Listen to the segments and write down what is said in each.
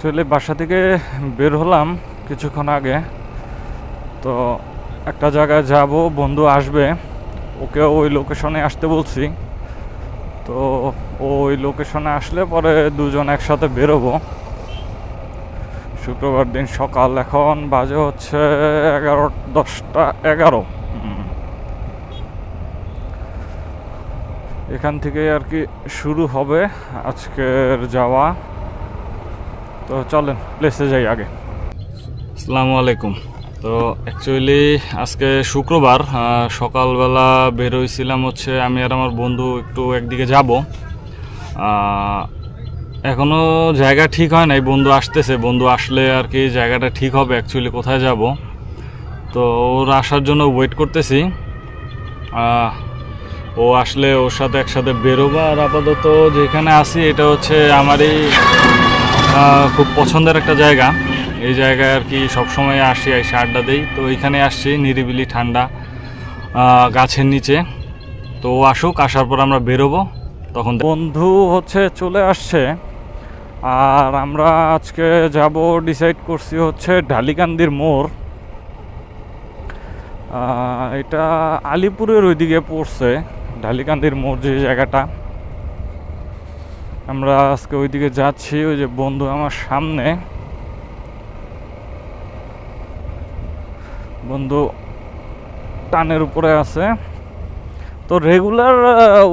Actually বাসা থেকে বের হলাম কিছুক্ষণ আগে। তো একটা জায়গায় যাব, বন্ধু আসবে, ওকে ওই লোকেশনে আসতে বলছি। তো ওই লোকেশনে আসলে পরে দুজন একসাথে বেরোবো শুক্রবার দিন সকাল। এখন বাজে হচ্ছে 10:11। এখান থেকে আর কি শুরু হবে আজকের যাওয়া। তো চলেন প্লেসে যাই আগে। আসসালামু আলাইকুম। তো অ্যাকচুয়ালি আজকে শুক্রবার, সকালবেলা বেরোইছিলাম হচ্ছে আমি আর আমার বন্ধু একটু একদিকে যাব। এখনও জায়গা ঠিক হয় নাই, বন্ধু আসতেছে, বন্ধু আসলে আর কি জায়গাটা ঠিক হবে অ্যাকচুয়ালি কোথায় যাব। তো ওর আসার জন্য ওয়েট করতেছি। ও আসলে ওর সাথে একসাথে বেরোবো। আর আপাতত যেখানে আসি এটা হচ্ছে আমারই খুব পছন্দের একটা জায়গা। এই জায়গায় আর কি সবসময় আসি, এসে আড্ডা দিই। তো এইখানে আসছি, নিরিবিলি ঠান্ডা গাছের নিচে। তো ও আসুক, আসার পর আমরা বেরোবো। তখন বন্ধু হচ্ছে চলে আসছে। আর আমরা আজকে যাব ডিসাইড করছি হচ্ছে ঢালিকান্দির মোড়। এটা আলিপুরের ওইদিকে পড়ছে ঢালিকান্দির মোড় যে জায়গাটা। আমরা আজকে ওইদিকে যাচ্ছি। ওই যে বন্ধু আমার সামনে, বন্ধু টানের উপরে আছে। তো রেগুলার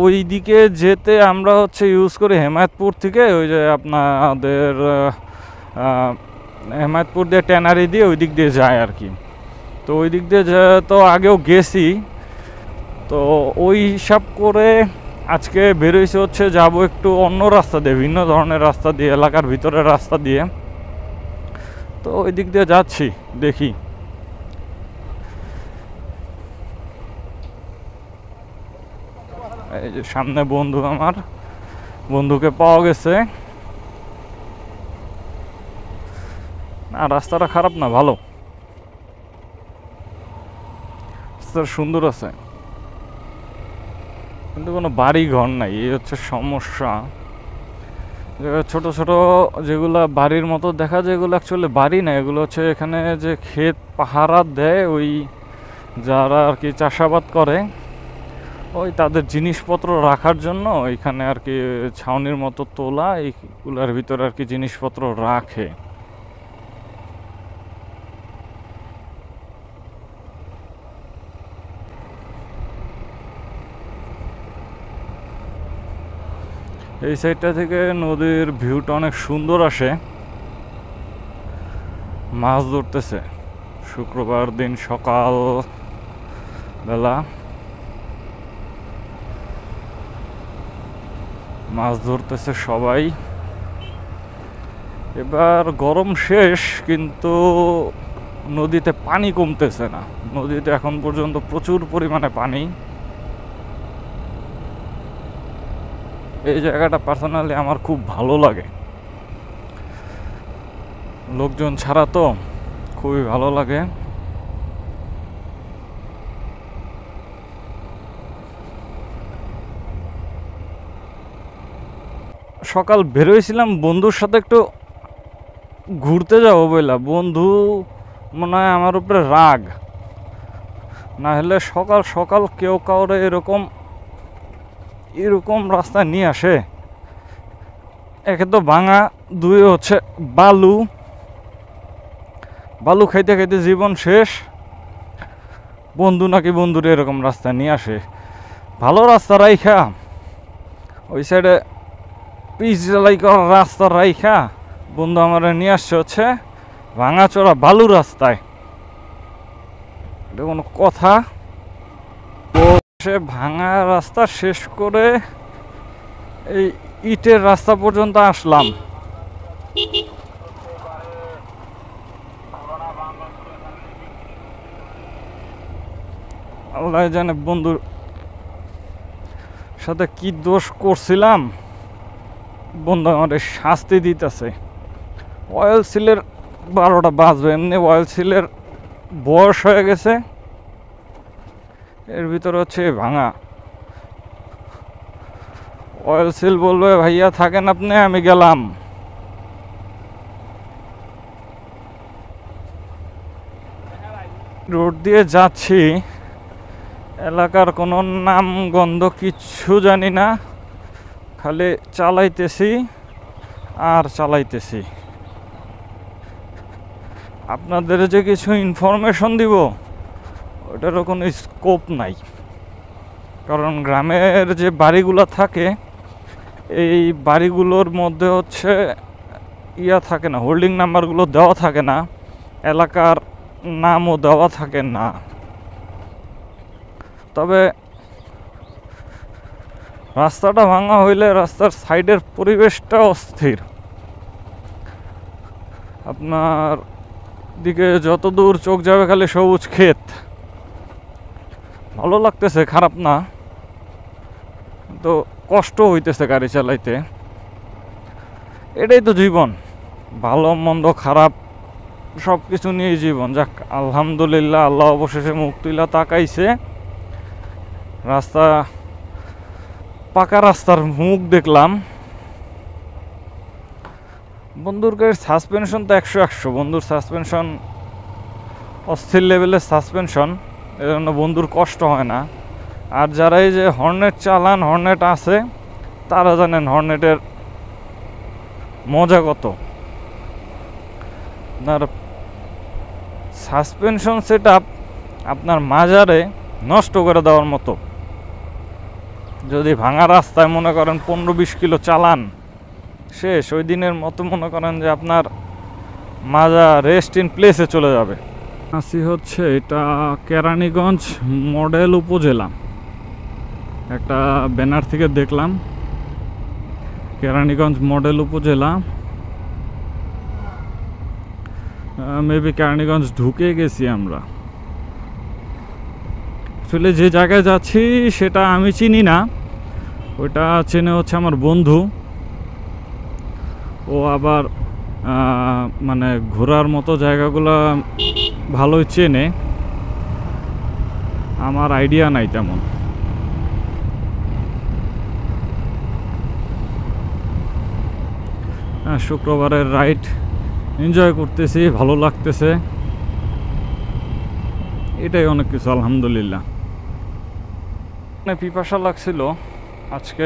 ওই দিকে যেতে আমরা হচ্ছে ইউজ করি হেমায়তপুর থেকে, ওই যে আপনাদের হেমায়তপুর দিয়ে ট্যানারি দিয়ে ওই দিক দিয়ে যায় আর কি। তো ওই দিক দিয়ে তো আগেও গেছি। তো ওই হিসাব করে আজকে বেরোইছে হচ্ছে যাব একটু অন্য রাস্তা দিয়ে, ভিন্ন ধরনের রাস্তা দিয়ে, এলাকার ভিতরের রাস্তা দিয়ে। তো ওই দিক দিয়ে যাচ্ছি, দেখি। এই যে সামনে বন্ধু আমার, বন্ধুকে পাওয়া গেছে। না, রাস্তাটা খারাপ না, ভালো, রাস্তাটা সুন্দর আছে, কিন্তু কোনো বাড়ি ঘর নাই, এই হচ্ছে সমস্যা। ছোট ছোট যেগুলো বাড়ির মতো দেখা যায়, এগুলো অ্যাকচুয়ালি বাড়ি না, এগুলো হচ্ছে এখানে যে ক্ষেত পাহারা দেয় ওই যারা আর কি চাষাবাদ করে, ওই তাদের জিনিসপত্র রাখার জন্য এখানে আর কি ছাউনির মতো তোলা, এইগুলোর ভিতরে আর কি জিনিসপত্র রাখে। এই সাইডটা থেকে নদীর ভিউটা অনেক সুন্দর আসে। মাছ ধরতেছে শুক্রবার দিন সকাল বেলা, মাছ ধরতেছে সবাই। এবার গরম শেষ, কিন্তু নদীতে পানি কমতেছে না। নদীতে এখন পর্যন্ত প্রচুর পরিমাণে পানি। এই জায়গাটা পার্সোনালি আমার খুব ভালো লাগে, লোকজন ছাড়া তো খুবই ভালো লাগে। সকাল বেরোইছিলাম বন্ধুর সাথে একটু ঘুরতে যাবো বইলা, বন্ধু মনে হয় আমার উপরে রাগ, না হলে সকাল সকাল কেউ কাউরে এরকম রাস্তায় নিয়ে আসে। একে তো ভাঙা, দুই হচ্ছে বালু, বালু খাইতে খাইতে জীবন শেষ। বন্ধু নাকি বন্ধুরে এরকম রাস্তায় নিয়ে আসে। ভালো রাস্তা রাইখা, ওই সাইডে পিচ জ্বালাই করা রাস্তা রাইখা বন্ধু আমার নিয়ে আসছে হচ্ছে ভাঙাচোরা বালু রাস্তায়। এটা কোনো কথা? সে ভাঙা রাস্তা শেষ করে এই ইটের রাস্তা পর্যন্ত আসলাম। আল্লাহ জানে বন্ধুর সাথে কি দোষ করছিলাম, বন্ধু আমার শাস্তি দিতেছে। অয়েল সিলের 12টা বাজবে, এমনি অয়েল সিলের বয়স হয়ে গেছে, এর ভিতরে হচ্ছে ভাঙা। অয়েল সিল বলবে ভাইয়া থাকেন আপনি, আমি গেলাম। রোড দিয়ে যাচ্ছি, এলাকার কোনো নাম গন্ধ কিচ্ছু জানি না, খালি চালাইতেছি আর চালাইতেছি। আপনাদের যে কিছু ইনফরমেশন দিব ওটারও কোনো স্কোপ নাই, কারণ গ্রামের যে বাড়িগুলো থাকে এই বাড়িগুলোর মধ্যে হচ্ছে থাকে না, হোল্ডিং নাম্বারগুলো দেওয়া থাকে না, এলাকার নামও দেওয়া থাকে না। তবে রাস্তাটা ভাঙা হইলে রাস্তার সাইডের পরিবেশটা অস্থির। আপনার দিকে যত দূর চোখ যাবে খালি সবুজ ক্ষেত, ভালো লাগতেছে, খারাপ না, তো কষ্ট হইতেছে গাড়ি চালাইতে। এটাই তো জীবন, ভালো মন্দ খারাপ সব কিছু নিয়ে জীবন। যাক, আলহামদুলিল্লাহ, আল্লাহ অবশেষে মুখ তুইলা তাকাইছে, রাস্তা পাকা রাস্তার মুখ দেখলাম। বন্ধুর গাড়ির সাসপেনশন তো 100 বন্ধুর সাসপেনশন অস্থির লেভেলের সাসপেনশন, এজন্য বন্ধুর কষ্ট হয় না। আর যারা এই যে হর্নেট চালান, হর্নেট আছে, তারা জানেন হর্নেটের মজা কত। আপনার সাসপেনশন সেট আপ আপনার মাজারে নষ্ট করে দেওয়ার মতো। যদি ভাঙা রাস্তায় মনে করেন 15-20 কিলো চালান, শেষ। ওই দিনের মতো মনে করেন যে আপনার মাজা রেস্ট ইন প্লেসে চলে যাবে। আসি হচ্ছে এটা কেরানীগঞ্জ মডেল উপজেলা, একটা ব্যানার থেকে দেখলাম কেরানীগঞ্জ মডেল উপজেলা। মেবি কেরানীগঞ্জ ঢুকে গেছি আমরা। আসলে যে জায়গায় যাচ্ছি সেটা আমি চিনি না, ওইটা চেনে হচ্ছে আমার বন্ধু। ও আবার মানে ঘোরার মতো জায়গাগুলো ভালোই চেনে, আমার আইডিয়া নাই তেমন। শুক্রবারের রাইড এনজয় করতেছি, ভালো লাগতেছে, এটাই অনেক কিছু, আলহামদুলিল্লাহ। পিপাসা লাগছিল আজকে,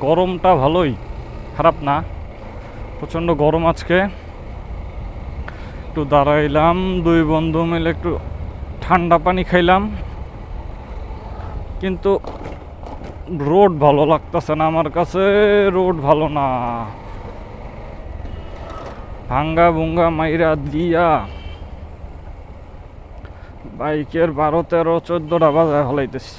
গরমটা ভালোই, খারাপ না, প্রচণ্ড গরম আজকে। একটু দাঁড়াইলাম, 2 বন্ধু মিলে একটু ঠান্ডা পানি খাইলাম, কিন্তু রোড ভালো লাগতেছে না আমার কাছে, রোড ভালো না, ভাঙ্গা ভুঙ্গা মাইরা দিয়া বাইকের 12, 13, 14টা বাজায় হলাইতেছে।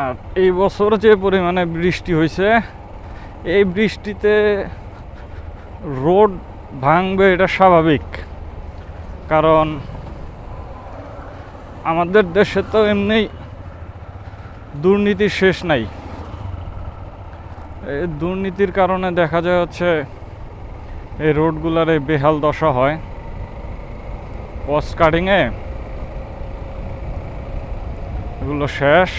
আর এই বছর যে পরিমাণে বৃষ্টি হয়েছে, এই বৃষ্টিতে রোড ভাঙবে এটা স্বাভাবিক, কারণ আমাদের দেশে তো এমনি দুর্নীতির শেষ নাই। এই দুর্নীতির কারণে দেখা যায় হচ্ছে এই রোডগুলার এই বেহাল দশা হয়। কস্ট কাটিংয়ে এগুলো শেষ।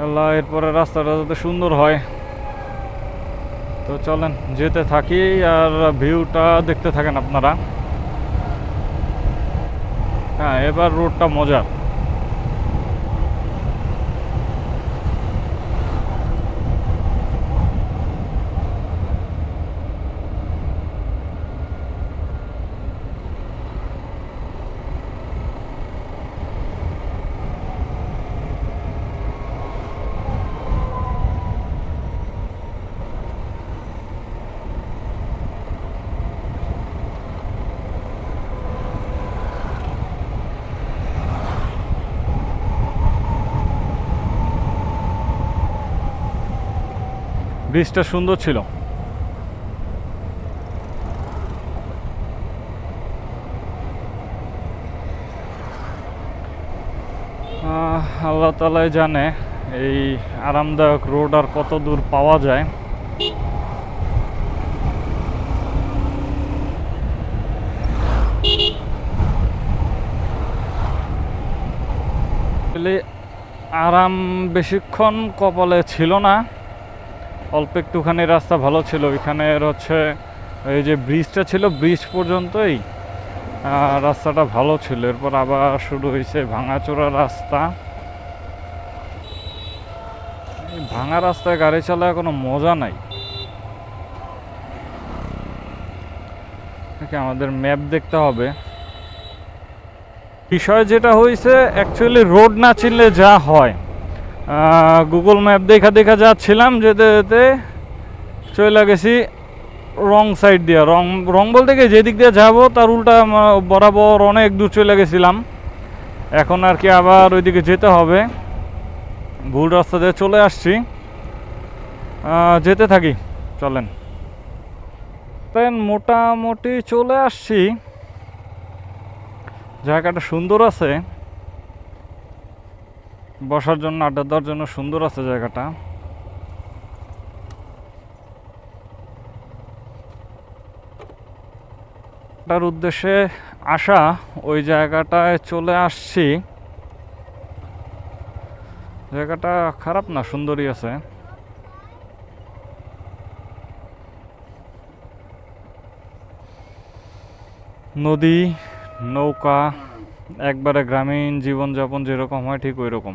আল্লাহ এরপরে রাস্তাটা যাতে সুন্দর হয়। তো চলেন যেতে থাকি আর ভিউটা দেখতে থাকেন আপনারা। হ্যাঁ, এবার রোডটা মজার। ব্রিজটা সুন্দর ছিল। আল্লাহ তাআলাই জানে এই আরামদায়ক রোড আর কত দূর পাওয়া যায়। আসলে আরাম বেশিক্ষণ কপালে ছিল না, অল্প একটুখানি রাস্তা ভালো ছিল। ওইখানের হচ্ছে এই যে ব্রিজটা ছিল, ব্রিজ পর্যন্তই রাস্তাটা ভালো ছিল। এরপর আবার শুরু হয়েছে ভাঙাচোরা রাস্তা। এই ভাঙা রাস্তায় গাড়ি চালায় কোনো মজা নাই। আমাদের ম্যাপ দেখতে হবে। বিষয় যেটা হয়েছে, অ্যাকচুয়ালি রোড না চিনলে যা হয়, গুগল ম্যাপ দেখা দেখা যাচ্ছিলাম, যেতে যেতে চলে গেছি রং সাইড দিয়ে। রং বলতে কি, যেদিক দিয়ে যাবো তার উল্টা বরাবর অনেক দূর চলে গেছিলাম। এখন আর কি আবার ওইদিকে যেতে হবে, ভুল রাস্তা দিয়ে চলে আসছি। যেতে থাকি, চলেন। মোটামুটি চলে আসছি, জায়গাটা সুন্দর আছে, বসার জন্য, আড্ডা দেওয়ার জন্য সুন্দর আছে জায়গাটা। তার উদ্দেশ্যে আসা, ওই জায়গাটায় চলে আসছি। জায়গাটা খারাপ না, সুন্দরই আছে। নদী, নৌকা, একবারে গ্রামীণ জীবনযাপন যেরকম হয় ঠিক ওই রকম।